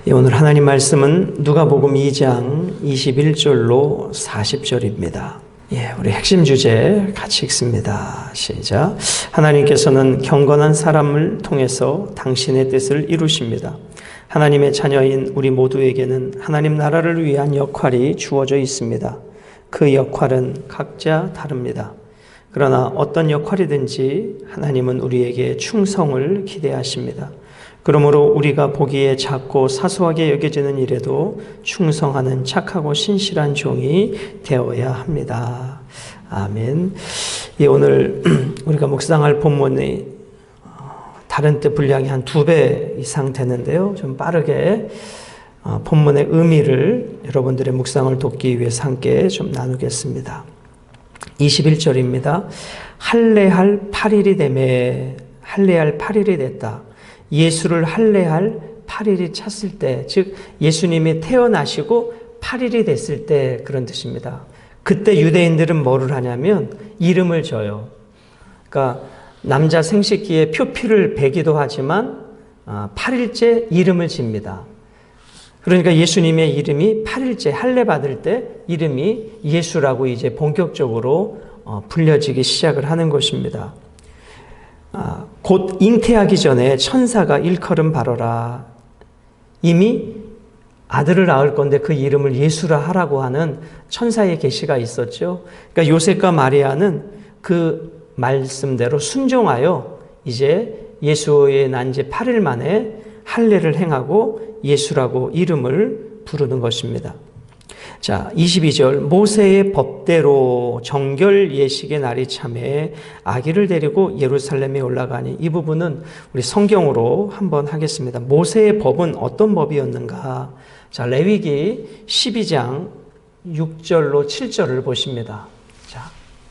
오늘 하나님 말씀은 누가복음 2장 21절로 40절입니다. 우리 핵심 주제 같이 읽습니다. 시작. 하나님께서는 경건한 사람을 통해서 당신의 뜻을 이루십니다. 하나님의 자녀인 우리 모두에게는 하나님 나라를 위한 역할이 주어져 있습니다. 그 역할은 각자 다릅니다. 그러나 어떤 역할이든지 하나님은 우리에게 충성을 기대하십니다. 그러므로 우리가 보기에 작고 사소하게 여겨지는 일에도 충성하는 착하고 신실한 종이 되어야 합니다. 아멘. 오늘 우리가 묵상할 본문이 다른 때 분량이 한 2배 이상 되는데요. 좀 빠르게 본문의 의미를 여러분들의 묵상을 돕기 위해서 함께 좀 나누겠습니다. 21절입니다. 할례할 8일이 되매 할례할 8일이 됐다. 예수를 할례할 8일이 찼을 때, 즉 예수님이 태어나시고 8일이 됐을 때 그런 뜻입니다. 그때 유대인들은 뭐를 하냐면 이름을 줘요. 그러니까 남자 생식기에 표피를 베기도 하지만 8일째 이름을 집니다. 그러니까 예수님의 이름이 8일째 할례 받을 때 이름이 예수라고 이제 본격적으로 불려지기 시작을 하는 것입니다. 곧 잉태하기 전에 천사가 일컬음 바라라. 이미 아들을 낳을 건데 그 이름을 예수라 하라고 하는 천사의 계시가 있었죠. 그러니까 요셉과 마리아는 그 말씀대로 순종하여 이제 예수의 난 지 8일 만에 할례를 행하고 예수라고 이름을 부르는 것입니다. 자, 22절 모세의 법대로 정결 예식의 날이 참에 아기를 데리고 예루살렘에 올라가니, 이 부분은 우리 성경으로 한번 하겠습니다. 모세의 법은 어떤 법이었는가? 자, 레위기 12장 6절로 7절을 보십니다. 자,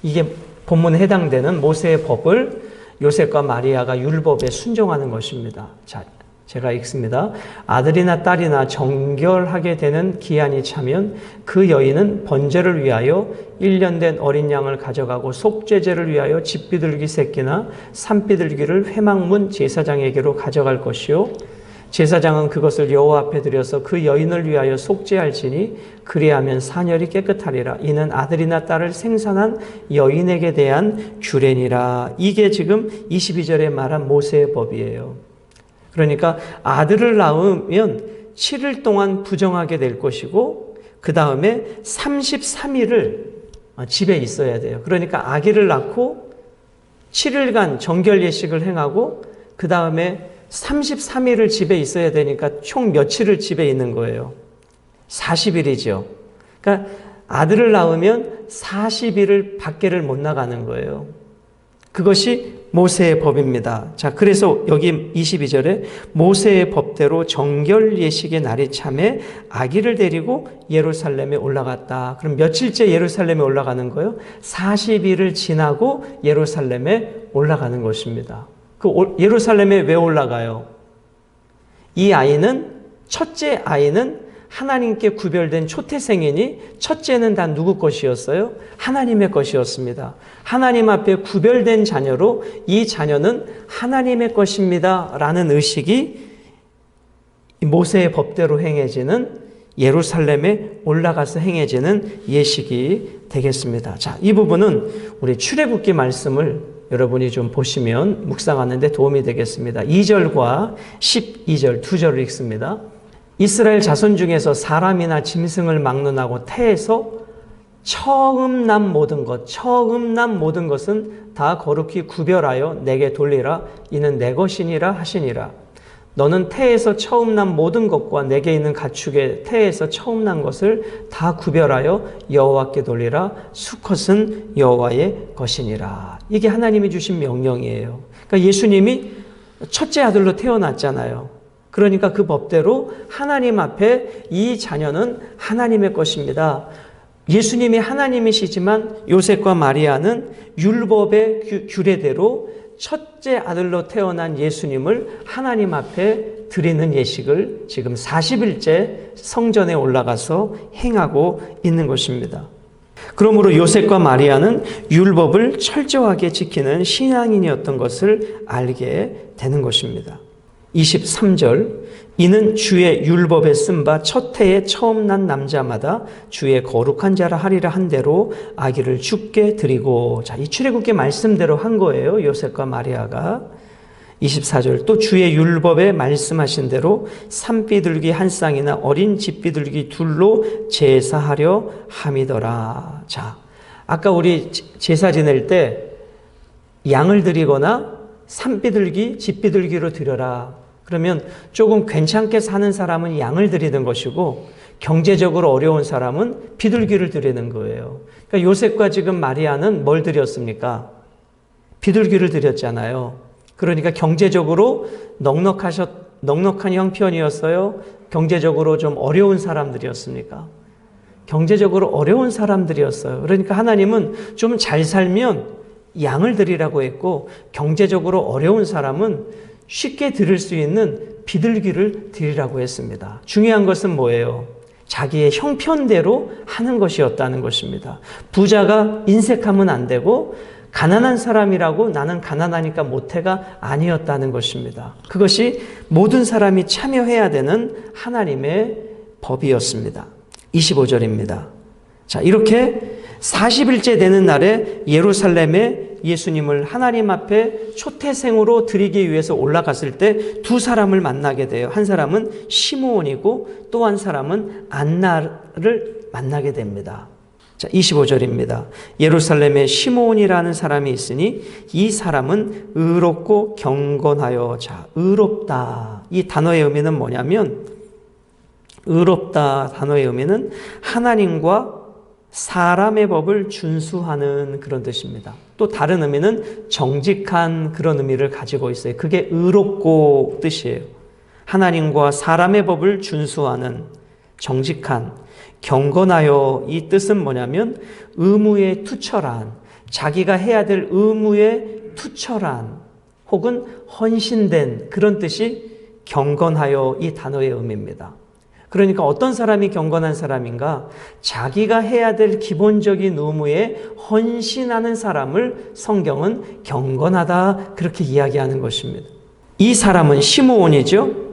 이게 본문에 해당되는 모세의 법을 요셉과 마리아가 율법에 순종하는 것입니다. 자, 제가 읽습니다. 아들이나 딸이나 정결하게 되는 기한이 차면 그 여인은 번제를 위하여 1년 된 어린 양을 가져가고 속죄제를 위하여 집비둘기 새끼나 산비둘기를 회막문 제사장에게로 가져갈 것이요, 제사장은 그것을 여호와 앞에 드려서 그 여인을 위하여 속죄할지니 그리하면 사녀리 깨끗하리라. 이는 아들이나 딸을 생산한 여인에게 대한 규례니라. 이게 지금 22절에 말한 모세의 법이에요. 그러니까 아들을 낳으면 7일 동안 부정하게 될 것이고 그 다음에 33일을 집에 있어야 돼요. 그러니까 아기를 낳고 7일간 정결 예식을 행하고 그 다음에 33일을 집에 있어야 되니까 총 며칠을 집에 있는 거예요? 40일이죠. 그러니까 아들을 낳으면 40일을 밖에를 못 나가는 거예요. 그것이 모세의 법입니다. 자, 그래서 여기 22절에 모세의 법대로 정결 예식의 날이 참에 아기를 데리고 예루살렘에 올라갔다. 그럼 며칠째 예루살렘에 올라가는 거예요? 40일을 지나고 예루살렘에 올라가는 것입니다. 그 예루살렘에 왜 올라가요? 이 아이는, 첫째 아이는 하나님께 구별된 초태생이니 첫째는 다 누구 것이었어요? 하나님의 것이었습니다. 하나님 앞에 구별된 자녀로 이 자녀는 하나님의 것입니다 라는 의식이 모세의 법대로 행해지는, 예루살렘에 올라가서 행해지는 예식이 되겠습니다. 자, 이 부분은 우리 출애굽기 말씀을 여러분이 좀 보시면 묵상하는데 도움이 되겠습니다. 2절과 12절 두 절을 읽습니다. 이스라엘 자손 중에서 사람이나 짐승을 막론하고 태에서 처음 난 모든 것은 다 거룩히 구별하여 내게 돌리라. 이는 내 것이니라 하시니라. 너는 태에서 처음 난 모든 것과 내게 있는 가축의 태에서 처음 난 것을 다 구별하여 여호와께 돌리라. 수컷은 여호와의 것이니라. 이게 하나님이 주신 명령이에요. 그러니까 예수님이 첫째 아들로 태어났잖아요. 그러니까 그 법대로 하나님 앞에 이 자녀는 하나님의 것입니다. 예수님이 하나님이시지만 요셉과 마리아는 율법의 규례대로 첫째 아들로 태어난 예수님을 하나님 앞에 드리는 예식을 지금 40일째 성전에 올라가서 행하고 있는 것입니다. 그러므로 요셉과 마리아는 율법을 철저하게 지키는 신앙인이었던 것을 알게 되는 것입니다. 23절 이는 주의 율법에 쓴 바 첫 해에 처음 난 남자마다 주의 거룩한 자라 하리라 한 대로 아기를 주께 드리고. 자, 이 출애굽기 말씀대로 한 거예요. 요셉과 마리아가. 24절 또 주의 율법에 말씀하신 대로 산비둘기 한 쌍이나 어린 집비둘기 둘로 제사하려 함이더라. 자, 아까 우리 제사 지낼 때 양을 드리거나 산비둘기, 집비둘기로 드려라. 그러면 조금 괜찮게 사는 사람은 양을 드리는 것이고 경제적으로 어려운 사람은 비둘기를 드리는 거예요. 그러니까 요셉과 지금 마리아는 뭘 드렸습니까? 비둘기를 드렸잖아요. 그러니까 경제적으로 넉넉한 형편이었어요? 경제적으로 좀 어려운 사람들이었습니까? 경제적으로 어려운 사람들이었어요. 그러니까 하나님은 좀 잘 살면 양을 드리라고 했고 경제적으로 어려운 사람은 쉽게 드릴 수 있는 비둘기를 드리라고 했습니다. 중요한 것은 뭐예요? 자기의 형편대로 하는 것이었다는 것입니다. 부자가 인색하면 안 되고 가난한 사람이라고 나는 가난하니까 못해가 아니었다는 것입니다. 그것이 모든 사람이 참여해야 되는 하나님의 법이었습니다. 25절입니다. 자, 이렇게 40일째 되는 날에 예루살렘에 예수님을 하나님 앞에 초태생으로 드리기 위해서 올라갔을 때 두 사람을 만나게 돼요. 한 사람은 시므온이고 또 한 사람은 안나를 만나게 됩니다. 자, 25절입니다. 예루살렘에 시므온이라는 사람이 있으니 이 사람은 의롭고 경건하여. 자, 의롭다. 이 단어의 의미는 뭐냐면 의롭다 단어의 의미는 하나님과 사람의 법을 준수하는 그런 뜻입니다. 또 다른 의미는 정직한 그런 의미를 가지고 있어요. 그게 의롭고 뜻이에요. 하나님과 사람의 법을 준수하는 정직한, 경건하여 이 뜻은 뭐냐면 의무에 투철한, 자기가 해야 될 의무에 투철한 혹은 헌신된 그런 뜻이 경건하여 이 단어의 의미입니다. 그러니까 어떤 사람이 경건한 사람인가? 자기가 해야 될 기본적인 의무에 헌신하는 사람을 성경은 경건하다 그렇게 이야기하는 것입니다. 이 사람은 시므온이죠.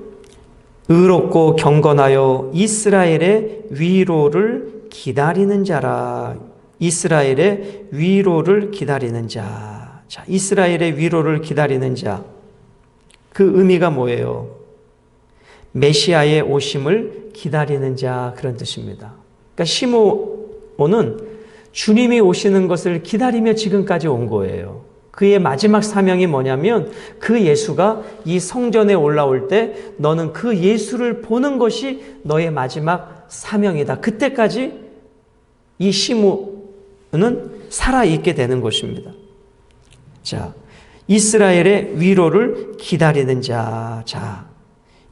의롭고 경건하여 이스라엘의 위로를 기다리는 자라. 이스라엘의 위로를 기다리는 자. 자, 이스라엘의 위로를 기다리는 자. 그 의미가 뭐예요? 메시아의 오심을 기다리는 자 그런 뜻입니다. 그러니까 시므온은 주님이 오시는 것을 기다리며 지금까지 온 거예요. 그의 마지막 사명이 뭐냐면 그 예수가 이 성전에 올라올 때 너는 그 예수를 보는 것이 너의 마지막 사명이다. 그때까지 이 시므온은 살아있게 되는 것입니다. 자, 이스라엘의 위로를 기다리는 자. 자,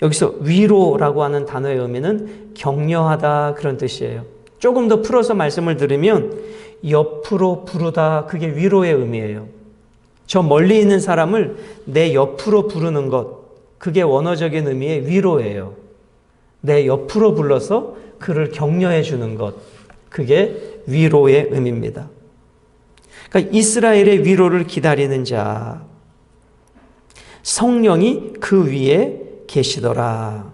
여기서 위로라고 하는 단어의 의미는 격려하다 그런 뜻이에요. 조금 더 풀어서 말씀을 드리면 옆으로 부르다 그게 위로의 의미예요. 저 멀리 있는 사람을 내 옆으로 부르는 것 그게 원어적인 의미의 위로예요. 내 옆으로 불러서 그를 격려해 주는 것 그게 위로의 의미입니다. 그러니까 이스라엘의 위로를 기다리는 자 성령이 그 위에 계시더라.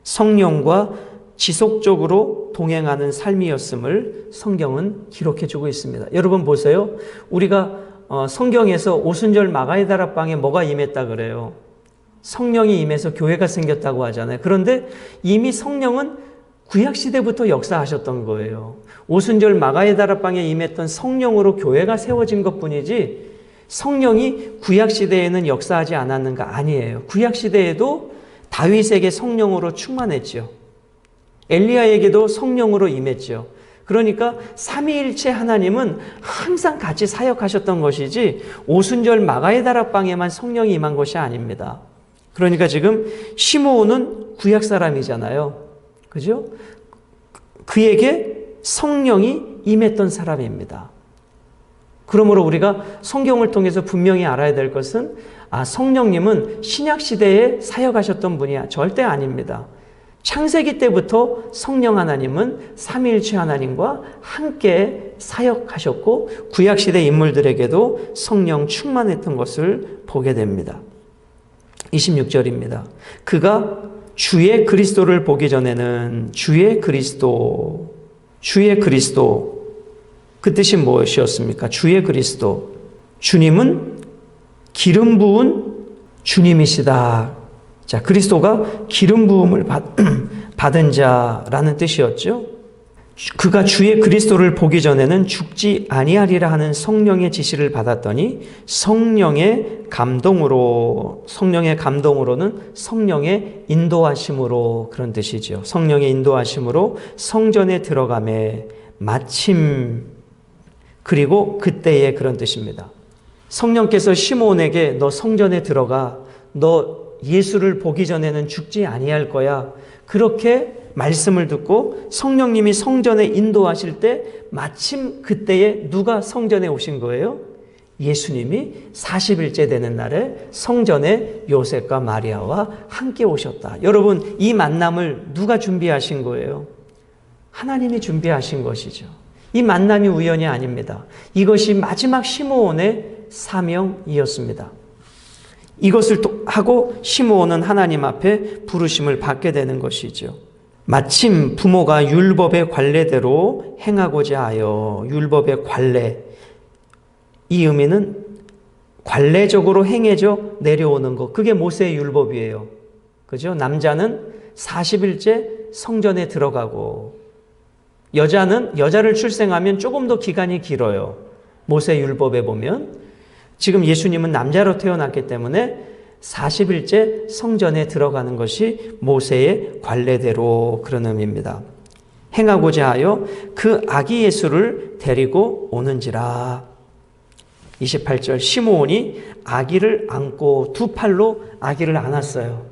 성령과 지속적으로 동행하는 삶이었음을 성경은 기록해주고 있습니다. 여러분 보세요. 우리가 성경에서 오순절 마가의 다락방에 뭐가 임했다 그래요? 성령이 임해서 교회가 생겼다고 하잖아요. 그런데 이미 성령은 구약시대부터 역사하셨던 거예요. 오순절 마가의 다락방에 임했던 성령으로 교회가 세워진 것뿐이지 성령이 구약시대에는 역사하지 않았는가? 아니에요. 구약시대에도 다윗에게 성령으로 충만했죠. 엘리야에게도 성령으로 임했죠. 그러니까 삼위일체 하나님은 항상 같이 사역하셨던 것이지 오순절 마가의 다락방에만 성령이 임한 것이 아닙니다. 그러니까 지금 시므온은 구약 사람이잖아요. 그죠? 그에게 성령이 임했던 사람입니다. 그러므로 우리가 성경을 통해서 분명히 알아야 될 것은 성령님은 신약시대에 사역하셨던 분이 절대 아닙니다. 창세기 때부터 성령 하나님은 삼위일체 하나님과 함께 사역하셨고 구약시대 인물들에게도 성령 충만했던 것을 보게 됩니다. 26절입니다. 그가 주의 그리스도를 보기 전에는 주의 그리스도 그 뜻이 무엇이었습니까? 주의 그리스도. 주님은 기름 부은 주님이시다. 자, 그리스도가 기름 부음을 받은 자라는 뜻이었죠. 그가 주의 그리스도를 보기 전에는 죽지 아니하리라 하는 성령의 지시를 받았더니 성령의 감동으로는 성령의 인도하심으로, 그런 뜻이죠. 성령의 인도하심으로 성전에 들어가매 마침, 그리고 그때에, 그런 뜻입니다. 성령께서 시므온에게 너 성전에 들어가, 너 예수를 보기 전에는 죽지 아니할 거야, 그렇게 말씀을 듣고 성령님이 성전에 인도하실 때 마침 그때에 누가 성전에 오신 거예요? 예수님이 40일째 되는 날에 성전에 요셉과 마리아와 함께 오셨다. 여러분, 이 만남을 누가 준비하신 거예요? 하나님이 준비하신 것이죠. 이 만남이 우연이 아닙니다. 이것이 마지막 시므온의 사명이었습니다. 이것을 하고 시므온은 하나님 앞에 부르심을 받게 되는 것이죠. 마침 부모가 율법의 관례대로 행하고자 하여, 율법의 관례, 이 의미는 관례적으로 행해져 내려오는 것, 그게 모세의 율법이에요. 그죠? 남자는 40일째 성전에 들어가고, 여자를 출생하면 조금 더 기간이 길어요. 모세 율법에 보면 지금 예수님은 남자로 태어났기 때문에 40일째 성전에 들어가는 것이 모세의 관례대로, 그런 의미입니다. 행하고자 하여 그 아기 예수를 데리고 오는지라. 28절, 시므온이 아기를 안고 두 팔로 아기를 안았어요.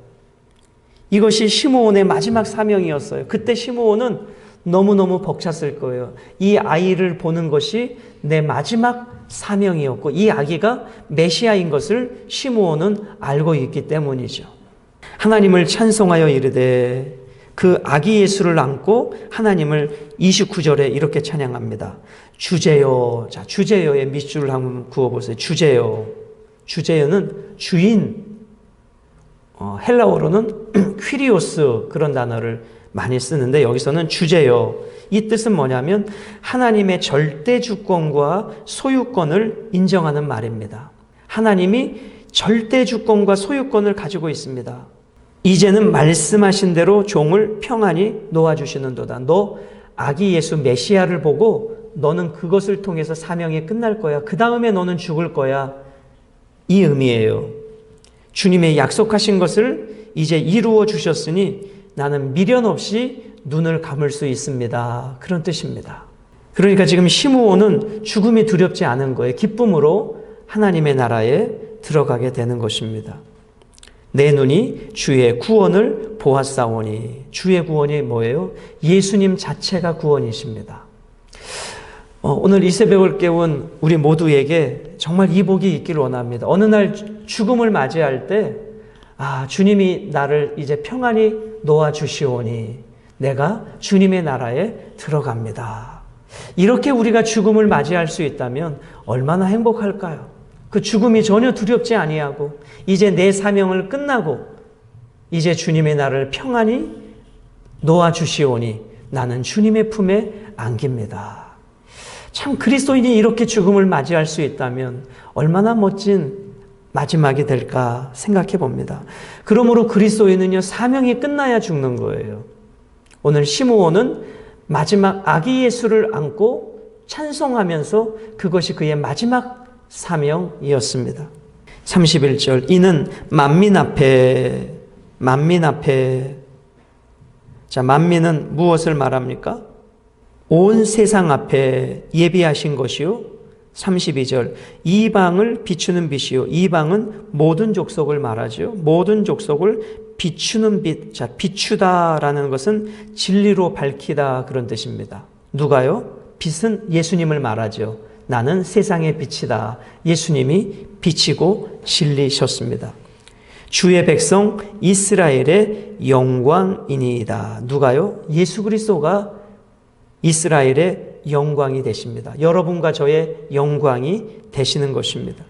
이것이 시므온의 마지막 사명이었어요. 그때 시므온은 너무너무 벅찼을 거예요. 이 아이를 보는 것이 내 마지막 사명이었고, 이 아기가 메시아인 것을 시므온은 알고 있기 때문이죠. 하나님을 찬송하여 이르되, 그 아기 예수를 안고 하나님을 29절에 이렇게 찬양합니다. 주제요. 자, 주제요의 밑줄을 한번 그어보세요. 주제요. 주제요는 주인, 헬라어로는 퀴리오스, 그런 단어를 많이 쓰는데 여기서는 주제요. 이 뜻은 뭐냐면 하나님의 절대 주권과 소유권을 인정하는 말입니다. 하나님이 절대 주권과 소유권을 가지고 있습니다. 이제는 말씀하신 대로 종을 평안히 놓아주시는도다. 너 아기 예수 메시아를 보고 너는 그것을 통해서 사명이 끝날 거야. 그 다음에 너는 죽을 거야. 이 의미예요. 주님의 약속하신 것을 이제 이루어 주셨으니 나는 미련 없이 눈을 감을 수 있습니다. 그런 뜻입니다. 그러니까 지금 시므온은 죽음이 두렵지 않은 거예요. 기쁨으로 하나님의 나라에 들어가게 되는 것입니다. 내 눈이 주의 구원을 보았사오니. 주의 구원이 뭐예요? 예수님 자체가 구원이십니다. 오늘 이 새벽을 깨운 우리 모두에게 정말 이 복이 있기를 원합니다. 어느 날 죽음을 맞이할 때 주님이 나를 이제 평안히 놓아주시오니 내가 주님의 나라에 들어갑니다. 이렇게 우리가 죽음을 맞이할 수 있다면 얼마나 행복할까요? 그 죽음이 전혀 두렵지 아니하고 이제 내 사명을 끝나고 이제 주님의 나라를 평안히 놓아주시오니 나는 주님의 품에 안깁니다. 참 그리스도인이 이렇게 죽음을 맞이할 수 있다면 얼마나 멋진 마지막이 될까 생각해 봅니다. 그러므로 그리스도인은요, 사명이 끝나야 죽는 거예요. 오늘 시므온은 마지막 아기 예수를 안고 찬송하면서 그것이 그의 마지막 사명이었습니다. 31절, 이는 만민 앞에, 자, 만민은 무엇을 말합니까? 온 세상 앞에 예비하신 것이요. 32절, 이방을 비추는 빛이요. 이방은 모든 족속을 말하죠. 모든 족속을 비추는 빛. 자, 비추다라는 것은 진리로 밝히다, 그런 뜻입니다. 누가요? 빛은 예수님을 말하죠. 나는 세상의 빛이다. 예수님이 빛이고 진리셨습니다. 주의 백성 이스라엘의 영광이니이다. 누가요? 예수 그리스도가 이스라엘의 영광이 되십니다. 여러분과 저의 영광이 되시는 것입니다.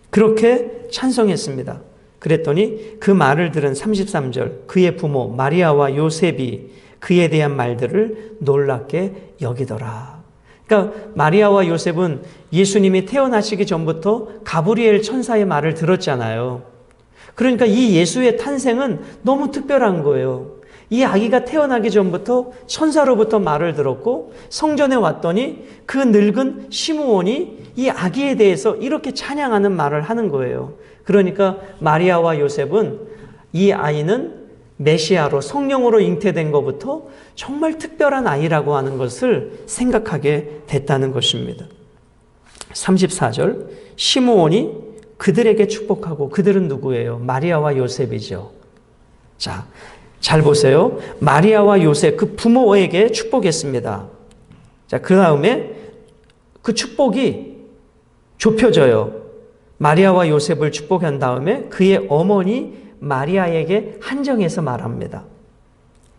그렇게 찬송했습니다. 그랬더니 그 말을 들은 33절 그의 부모 마리아와 요셉이 그에 대한 말들을 놀랍게 여기더라. 그러니까 마리아와 요셉은 예수님이 태어나시기 전부터 가브리엘 천사의 말을 들었잖아요. 그러니까 이 예수의 탄생은 너무 특별한 거예요. 이 아기가 태어나기 전부터 천사로부터 말을 들었고 성전에 왔더니 그 늙은 시므온이 이 아기에 대해서 이렇게 찬양하는 말을 하는 거예요. 그러니까 마리아와 요셉은 이 아이는 메시아로 성령으로 잉태된 것부터 정말 특별한 아이라고 하는 것을 생각하게 됐다는 것입니다. 34절 시므온이 그들에게 축복하고 그들은 누구예요? 마리아와 요셉이죠. 자, 잘 보세요. 마리아와 요셉 그 부모에게 축복했습니다. 자, 그 다음에 그 축복이 좁혀져요. 마리아와 요셉을 축복한 다음에 그의 어머니 마리아에게 한정해서 말합니다.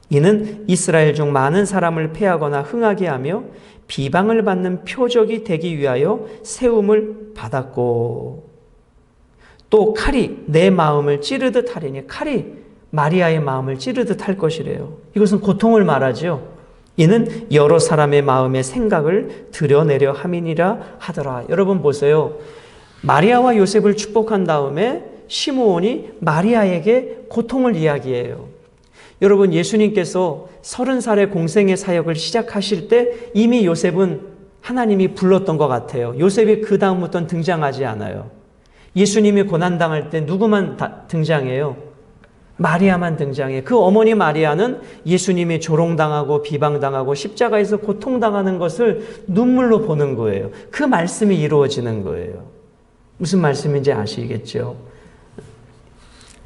이는 이스라엘 중 많은 사람을 패하거나 흥하게 하며 비방을 받는 표적이 되기 위하여 세움을 받았고 또 칼이 내 마음을 찌르듯 하리니 칼이 마리아의 마음을 찌르듯 할 것이래요. 이것은 고통을 말하죠. 이는 여러 사람의 마음의 생각을 드러내려 함이니라 하더라. 여러분 보세요. 마리아와 요셉을 축복한 다음에 시므온이 마리아에게 고통을 이야기해요. 여러분 예수님께서 30살의 공생의 사역을 시작하실 때 이미 요셉은 하나님이 불렀던 것 같아요. 요셉이 그 다음부터는 등장하지 않아요. 예수님이 고난당할 때 누구만 등장해요? 마리아만 등장해. 그 어머니 마리아는 예수님이 조롱당하고 비방당하고 십자가에서 고통당하는 것을 눈물로 보는 거예요. 그 말씀이 이루어지는 거예요. 무슨 말씀인지 아시겠죠?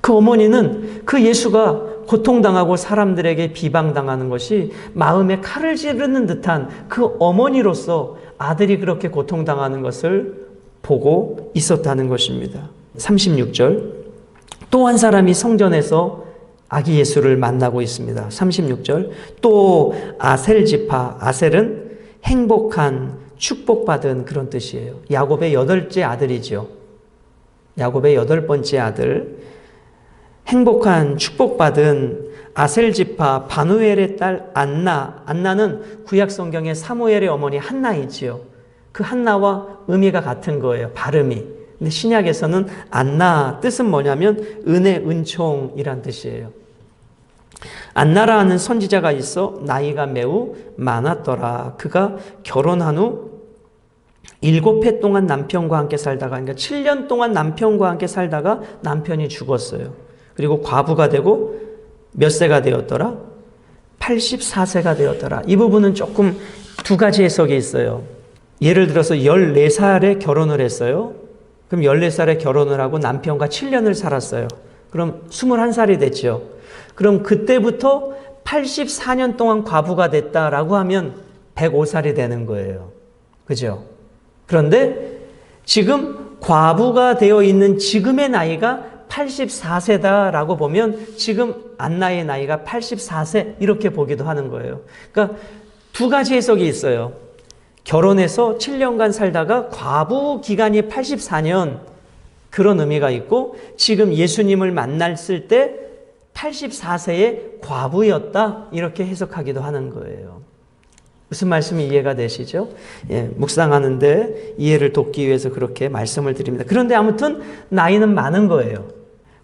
그 어머니는 그 예수가 고통당하고 사람들에게 비방당하는 것이 마음에 칼을 찌르는 듯한 그 어머니로서 아들이 그렇게 고통당하는 것을 보고 있었다는 것입니다. 36절 또 한 사람이 성전에서 아기 예수를 만나고 있습니다. 36절 또 아셀 지파, 아셀은 행복한 축복받은 그런 뜻이에요. 야곱의 8째 아들이죠. 야곱의 8번째 아들 행복한 축복받은 아셀 지파 바누엘의 딸 안나. 안나는 구약 성경의 사무엘의 어머니 한나이지요. 그 한나와 의미가 같은 거예요. 발음이. 근데 신약에서는 안나 뜻은 뭐냐면 은혜, 은총이란 뜻이에요. 안나라는 선지자가 있어 나이가 매우 많았더라. 그가 결혼한 후 7해 동안 남편과 함께 살다가 그러니까 7년 동안 남편과 함께 살다가 남편이 죽었어요. 그리고 과부가 되고 몇 세가 되었더라? 84세가 되었더라. 이 부분은 조금 두 가지 해석이 있어요. 예를 들어서 14살에 결혼을 했어요. 그럼 14살에 결혼을 하고 남편과 7년을 살았어요. 그럼 21살이 됐죠. 그럼 그때부터 84년 동안 과부가 됐다라고 하면 105살이 되는 거예요. 그죠? 그런데 지금 과부가 되어 있는 지금의 나이가 84세다라고 보면 지금 안나의 나이가 84세 이렇게 보기도 하는 거예요. 그러니까 두 가지 해석이 있어요. 결혼해서 7년간 살다가 과부 기간이 84년 그런 의미가 있고 지금 예수님을 만났을 때 84세의 과부였다 이렇게 해석하기도 하는 거예요. 무슨 말씀이 이해가 되시죠? 예, 묵상하는데 이해를 돕기 위해서 그렇게 말씀을 드립니다. 그런데 아무튼 나이는 많은 거예요.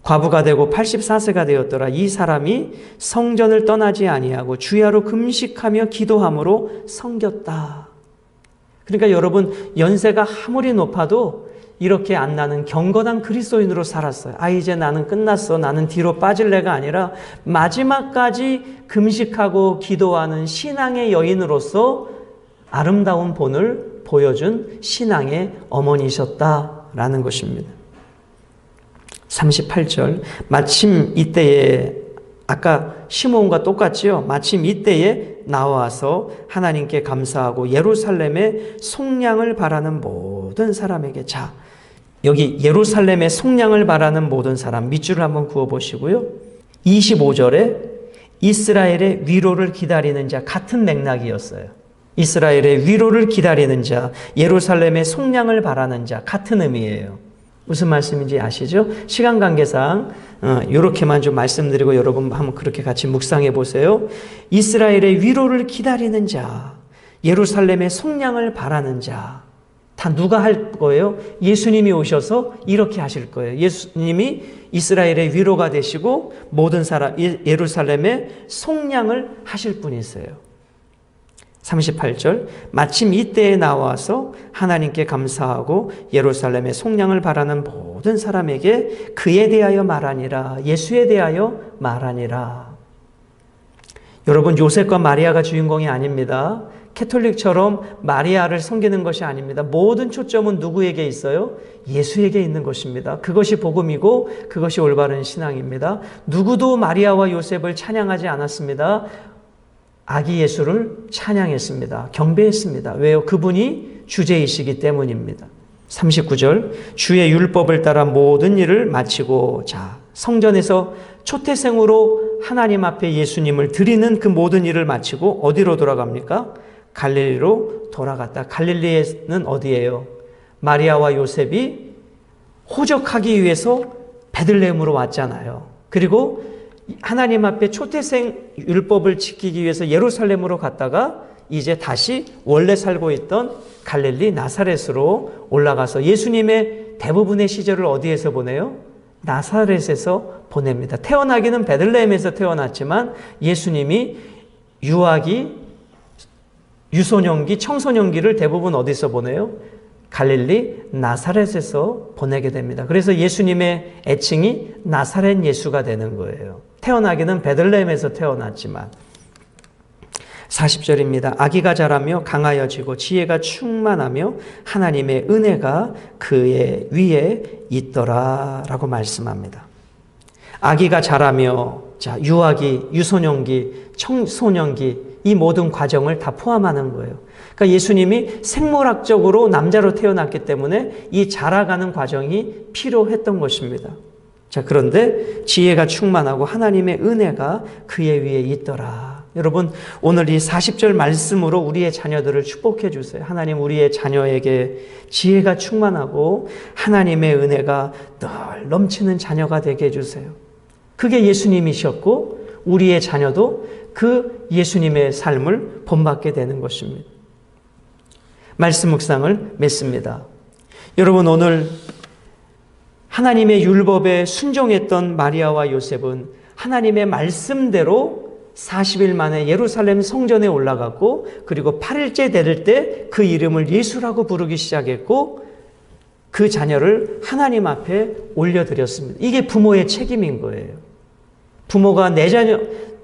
과부가 되고 84세가 되었더라. 이 사람이 성전을 떠나지 아니하고 주야로 금식하며 기도함으로 섬겼다. 그러니까 여러분 연세가 아무리 높아도 이렇게 안나는 경건한 그리스도인으로 살았어요. 이제 나는 끝났어. 나는 뒤로 빠질래가 아니라 마지막까지 금식하고 기도하는 신앙의 여인으로서 아름다운 본을 보여준 신앙의 어머니셨다라는 것입니다. 38절 마침 이때에 아까 시므온과 똑같지요. 마침 이때에 나와서 하나님께 감사하고 예루살렘의 속량을 바라는 모든 사람에게 자 여기 예루살렘의 속량을 바라는 모든 사람 밑줄을 한번 그어보시고요. 25절에 이스라엘의 위로를 기다리는 자 같은 맥락이었어요. 이스라엘의 위로를 기다리는 자 예루살렘의 속량을 바라는 자 같은 의미예요. 무슨 말씀인지 아시죠? 시간 관계상 이렇게만 좀 말씀드리고 여러분 한번 그렇게 같이 묵상해 보세요. 이스라엘의 위로를 기다리는 자, 예루살렘의 속량을 바라는 자, 다 누가 할 거예요? 예수님이 오셔서 이렇게 하실 거예요. 예수님이 이스라엘의 위로가 되시고 모든 사람 예루살렘의 속량을 하실 분이세요. 38절 마침 이때에 나와서 하나님께 감사하고 예루살렘의 속량을 바라는 모든 사람에게 그에 대하여 말하니라. 예수에 대하여 말하니라. 여러분, 요셉과 마리아가 주인공이 아닙니다. 캐톨릭처럼 마리아를 섬기는 것이 아닙니다. 모든 초점은 누구에게 있어요? 예수에게 있는 것입니다. 그것이 복음이고 그것이 올바른 신앙입니다. 누구도 마리아와 요셉을 찬양하지 않았습니다. 아기 예수를 찬양했습니다. 경배했습니다. 왜요? 그분이 주제이시기 때문입니다. 39절 주의 율법을 따라 모든 일을 마치고 자 성전에서 초태생으로 하나님 앞에 예수님을 드리는 그 모든 일을 마치고 어디로 돌아갑니까? 갈릴리로 돌아갔다. 갈릴리에는 어디예요? 마리아와 요셉이 호적하기 위해서 베들레헴으로 왔잖아요. 그리고 하나님 앞에 초태생 율법을 지키기 위해서 예루살렘으로 갔다가 이제 다시 원래 살고 있던 갈릴리 나사렛으로 올라가서 예수님의 대부분의 시절을 어디에서 보내요? 나사렛에서 보냅니다. 태어나기는 베들레헴에서 태어났지만 예수님이 유아기, 유소년기, 청소년기를 대부분 어디서 보내요? 갈릴리 나사렛에서 보내게 됩니다. 그래서 예수님의 애칭이 나사렛 예수가 되는 거예요. 태어나기는 베들레헴에서 태어났지만 40절입니다. 아기가 자라며 강하여지고 지혜가 충만하며 하나님의 은혜가 그의 위에 있더라 라고 말씀합니다. 아기가 자라며 자 유아기, 유소년기, 청소년기 이 모든 과정을 다 포함하는 거예요. 그러니까 예수님이 생물학적으로 남자로 태어났기 때문에 이 자라가는 과정이 필요했던 것입니다. 자, 그런데 지혜가 충만하고 하나님의 은혜가 그의 위에 있더라. 여러분, 오늘 이 40절 말씀으로 우리의 자녀들을 축복해 주세요. 하나님 우리의 자녀에게 지혜가 충만하고 하나님의 은혜가 늘 넘치는 자녀가 되게 해주세요. 그게 예수님이셨고 우리의 자녀도 그 예수님의 삶을 본받게 되는 것입니다. 말씀 묵상을 맺습니다. 여러분, 오늘 하나님의 율법에 순종했던 마리아와 요셉은 하나님의 말씀대로 40일 만에 예루살렘 성전에 올라갔고 그리고 8일째 될 때 그 이름을 예수라고 부르기 시작했고 그 자녀를 하나님 앞에 올려드렸습니다. 이게 부모의 책임인 거예요. 부모가 내 자녀,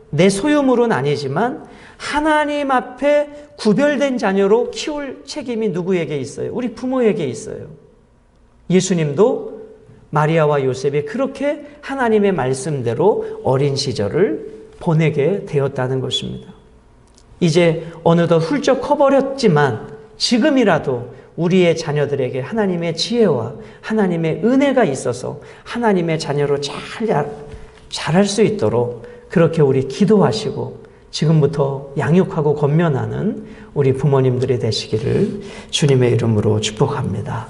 내 소유물은 아니지만 하나님 앞에 구별된 자녀로 키울 책임이 누구에게 있어요? 우리 부모에게 있어요. 예수님도 마리아와 요셉이 그렇게 하나님의 말씀대로 어린 시절을 보내게 되었다는 것입니다. 이제 어느덧 훌쩍 커버렸지만 지금이라도 우리의 자녀들에게 하나님의 지혜와 하나님의 은혜가 있어서 하나님의 자녀로 자랄 수 있도록 그렇게 우리 기도하시고 지금부터 양육하고 권면하는 우리 부모님들이 되시기를 주님의 이름으로 축복합니다.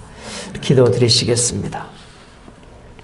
기도드리시겠습니다.